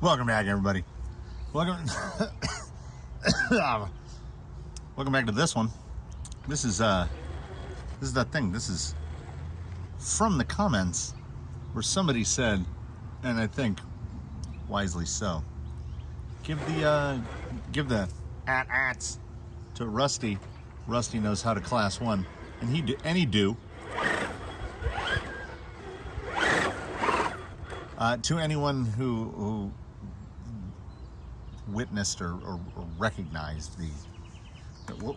Welcome back, everybody. Welcome, welcome back to this one. This is that thing. This is from the comments where somebody said, and I think wisely so, give the ATATs to Rusty. Rusty knows how to class one, and he do. To anyone who witnessed or recognized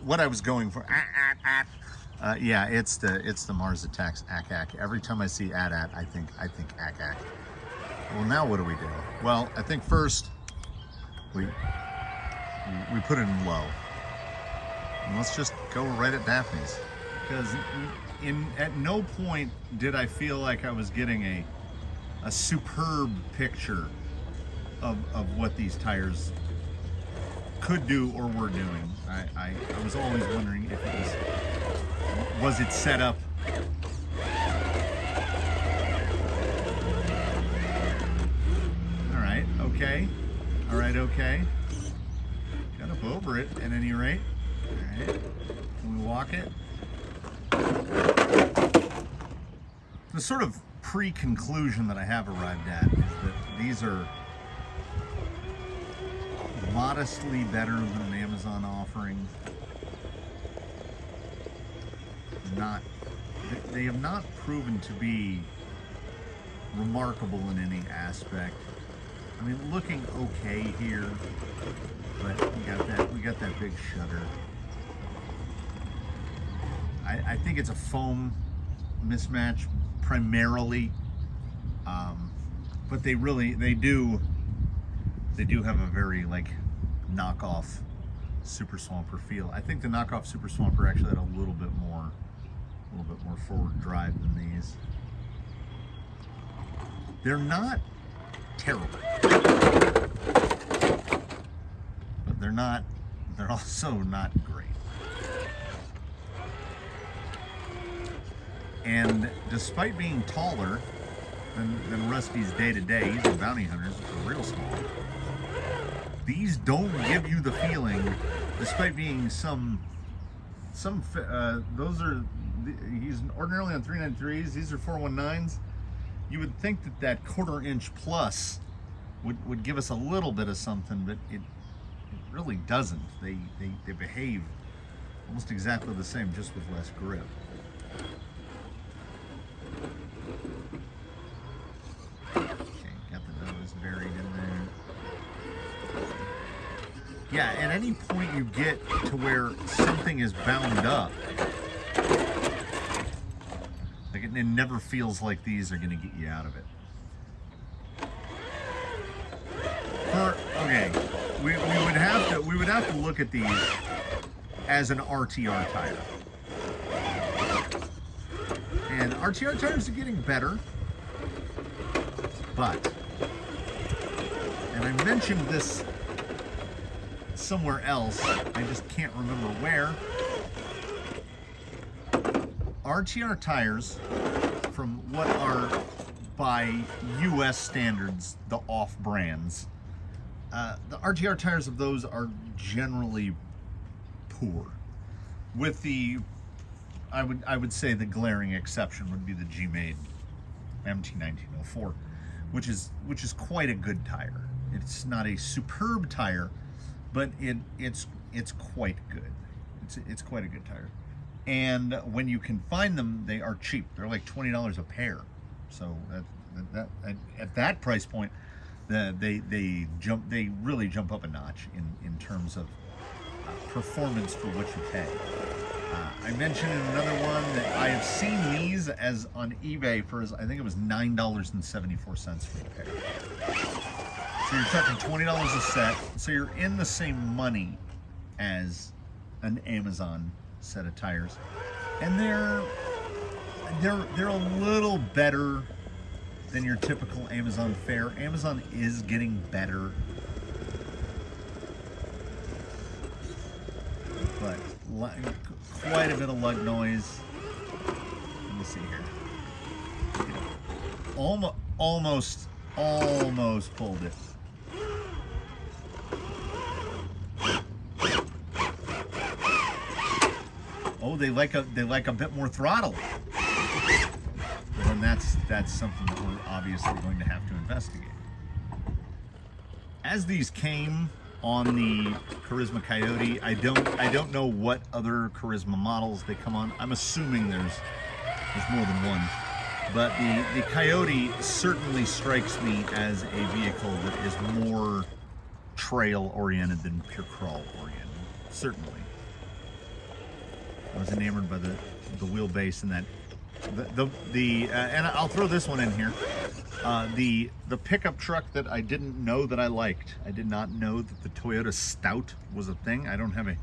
what I was going for. Yeah, it's the Mars Attacks ACAC. Every time I see ATAT, I think ACAC. Well, now what do we do? Well, I think first we put it in low. And let's just go right at Daphnes, because at no point did I feel like I was getting a superb picture of what these tires could do or were doing. I was always wondering if it was it set up. All right, okay. Got up over it at any rate. All right, can we walk it? The sort of pre-conclusion that I have arrived at is that these are modestly better than an Amazon offering. They have not proven to be remarkable in any aspect. I mean, looking okay here, but we got that big shutter. I think it's a foam mismatch primarily, but they do have a very knockoff Super Swamper feel. I think the knockoff Super Swamper actually had a little bit more forward drive than these. They're not terrible, but they're also not great. And despite being taller than Rusty's day-to-day, he's a bounty hunters, which are real small. These don't give you the feeling, despite being he's ordinarily on 393s, these are 419s. You would think that quarter-inch plus would give us a little bit of something, but it really doesn't. They behave almost exactly the same, just with less grip. Buried in there. Yeah, at any point you get to where something is bound up, it never feels like these are going to get you out of it. Okay, we would have to look at these as an RTR tire, and RTR tires are getting better, but. And I mentioned this somewhere else, I just can't remember where. RTR tires, from what are by US standards the off brands, the RTR tires of those are generally poor. With the, I would say the glaring exception would be the G-Made MT1904, which is quite a good tire. It's not a superb tire, but it's quite good. It's quite a good tire. And when you can find them, they are cheap. They're like $20 a pair. So at that price point, they really jump up a notch in terms of performance for what you pay. I mentioned in another one that I have seen these as on eBay for, I think it was $9.74 for the pair. So you're talking $20 a set. So you're in the same money as an Amazon set of tires, and they're a little better than your typical Amazon fare. Amazon is getting better, but quite a bit of lug noise. Let me see here. Almost pulled it. Oh, they like a bit more throttle. Well, then that's something that we're obviously going to have to investigate. As these came on the Charisma Coyote, I don't know what other Charisma models they come on. I'm assuming there's more than one. But the Coyote certainly strikes me as a vehicle that is more trail oriented than pure crawl oriented. Certainly. I was enamored by the wheelbase and that and I'll throw this one in here. The pickup truck that I didn't know that I liked. I did not know that the Toyota Stout was a thing. I don't have a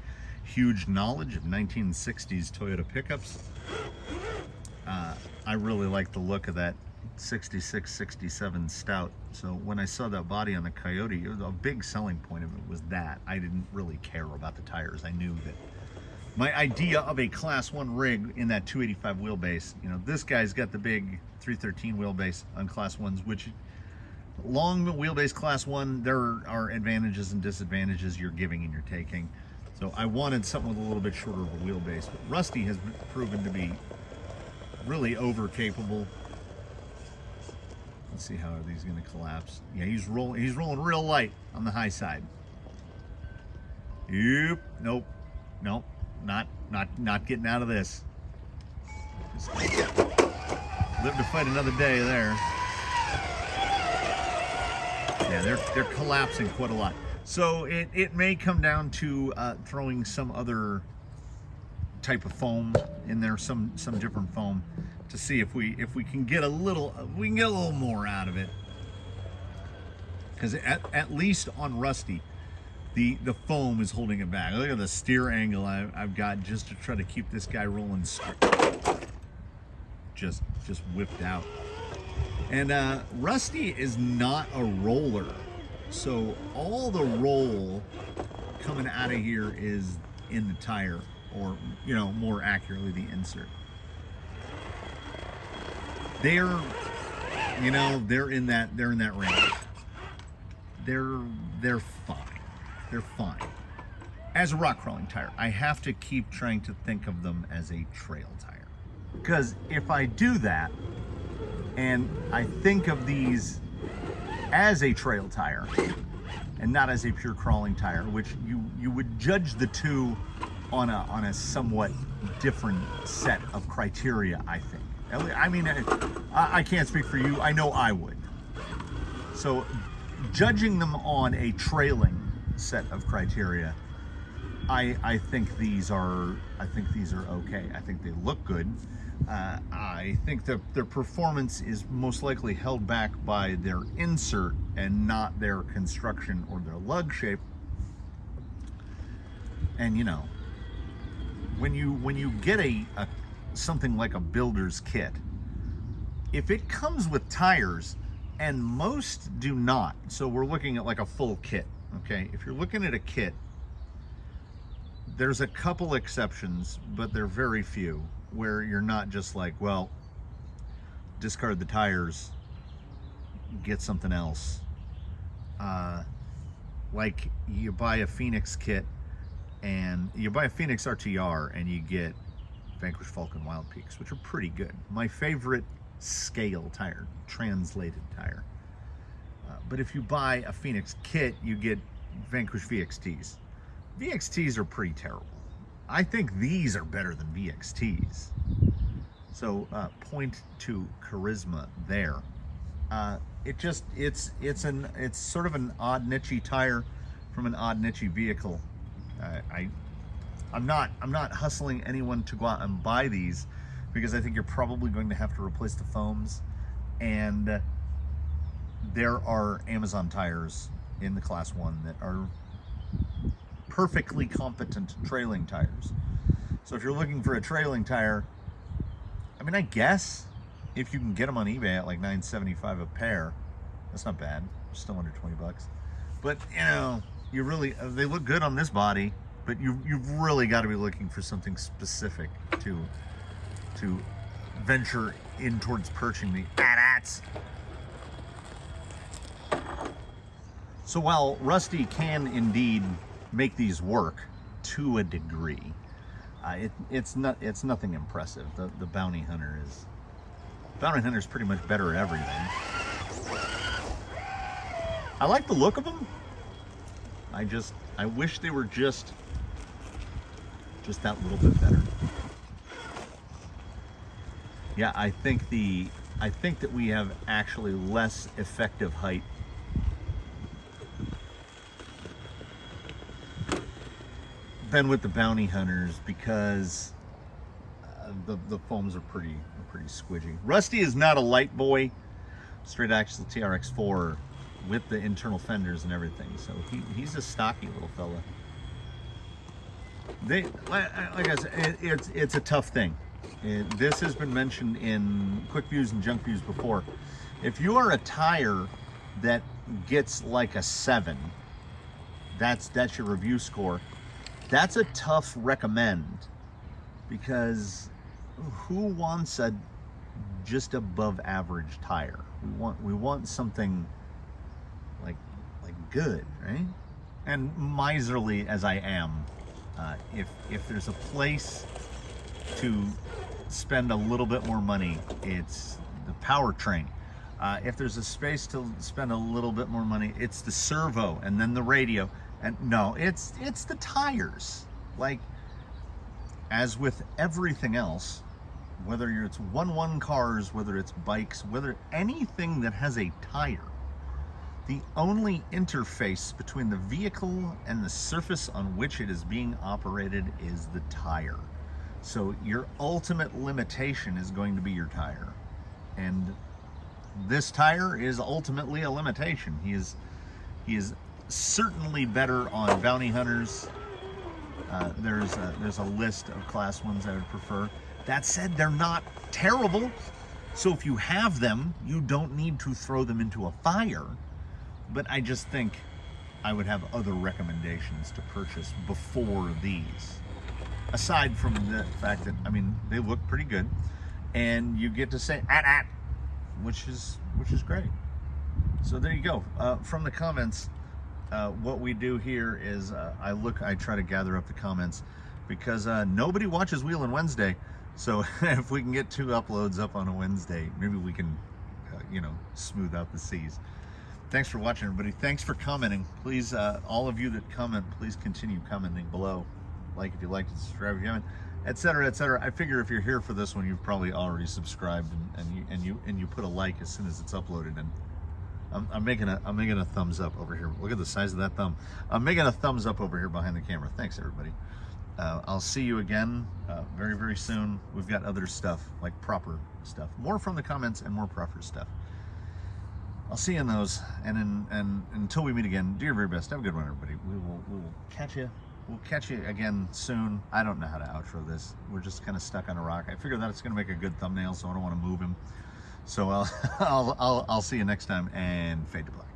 huge knowledge of 1960s Toyota pickups. I really like the look of that 66, 67 Stout. So when I saw that body on the Coyote, a big selling point of it was that. I didn't really care about the tires. I knew that my idea of a Class 1 rig in that 285 wheelbase, you know, this guy's got the big 313 wheelbase on Class 1s, which long wheelbase Class 1, there are advantages and disadvantages you're giving and you're taking. So I wanted something with a little bit shorter of a wheelbase, but Rusty has proven to be really over capable. Let's see how are these going to collapse. Yeah, he's rolling real light on the high side. Yep. Nope. Not getting out of this. Just live to fight another day there. Yeah, they're collapsing quite a lot. So it may come down to throwing some other type of foam in there, some different foam, to see if we can get a little more out of it. Because at least on Rusty, the foam is holding it back. Look at the steer angle I've got just to try to keep this guy rolling straight. Just whipped out. And Rusty is not a roller, so all the roll coming out of here is in the tire, or more accurately, the insert. They're in that range. They're fine. They're fine. As a rock crawling tire, I have to keep trying to think of them as a trail tire. Because if I do that, and I think of these as a trail tire, and not as a pure crawling tire, which you would judge the two on a somewhat different set of criteria, I think. I mean, I can't speak for you. I know I would. So, judging them on a trailing set of criteria, I think these are okay. I think they look good. I think that their performance is most likely held back by their insert and not their construction or their lug shape. And when you get something like a builder's kit, if it comes with tires, and most do not, so we're looking at like a full kit, okay? If you're looking at a kit, there's a couple exceptions, but they're very few, where you're not just like, well, discard the tires, get something else. Like you buy a Phoenix kit, and you buy a Phoenix RTR, and you get Vanquish, Falcon, Wild Peaks, which are pretty good. My favorite scale tire, translated tire. But if you buy a Phoenix kit, you get Vanquish VXTs. VXTs are pretty terrible. I think these are better than VXTs. So point to Charisma there. It's sort of an odd niche tire from an odd niche vehicle. I'm not hustling anyone to go out and buy these, because I think you're probably going to have to replace the foams, and there are Amazon tires in the Class 1 that are perfectly competent trailing tires. So if you're looking for a trailing tire, I mean, I guess if you can get them on eBay at like $9.75 a pair, that's not bad. Still under 20 bucks. But you really, they look good on this body, but you've really got to be looking for something specific to venture in towards purchasing the ATATs. So while Rusty can indeed make these work to a degree, It's nothing impressive. The bounty hunter is pretty much better at everything. I like the look of them. I wish they were just that little bit better. Yeah, I think that we have actually less effective height than with the bounty hunters because the foams are pretty squidgy. Rusty is not a light boy, straight axle TRX4 with the internal fenders and everything, so he's a stocky little fella. Like I said, it's a tough thing. This has been mentioned in quick views and junk views before. If you are a tire that gets like a 7, that's your review score. That's a tough recommend, because who wants a just above average tire? We want something like good, right? And miserly as I am, if there's a place to spend a little bit more money, it's the powertrain. If there's a space to spend a little bit more money, it's the servo and then the radio. And no, it's the tires. Like, as with everything else, whether it's 1-1 cars, whether it's bikes, whether anything that has a tire, the only interface between the vehicle and the surface on which it is being operated is the tire. So your ultimate limitation is going to be your tire. And this tire is ultimately a limitation. He is certainly better on bounty hunters. There's a list of class ones I would prefer. That said, they're not terrible. So if you have them, you don't need to throw them into a fire. But I just think I would have other recommendations to purchase before these. Aside from the fact that, I mean, they look pretty good, and you get to say ATAT, which is great. So there you go. From the comments, what we do here is I try to gather up the comments, because nobody watches Wheel and Wednesday. So if we can get 2 uploads up on a Wednesday, maybe we can, smooth out the seas. Thanks for watching, everybody. Thanks for commenting. Please, all of you that comment, please continue commenting below. Like if you liked it, subscribe if you haven't, etc., etc. I figure if you're here for this one, you've probably already subscribed and you put a like as soon as it's uploaded. And I'm making a thumbs up over here. Look at the size of that thumb. I'm making a thumbs up over here behind the camera. Thanks, everybody. I'll see you again very, very soon. We've got other stuff, like proper stuff, more from the comments and more proper stuff. I'll see you in those, and until we meet again, do your very best. Have a good one, everybody. We will catch you. We'll catch you again soon. I don't know how to outro this. We're just kind of stuck on a rock. I figured that it's going to make a good thumbnail, so I don't want to move him. So I'll see you next time, and fade to black.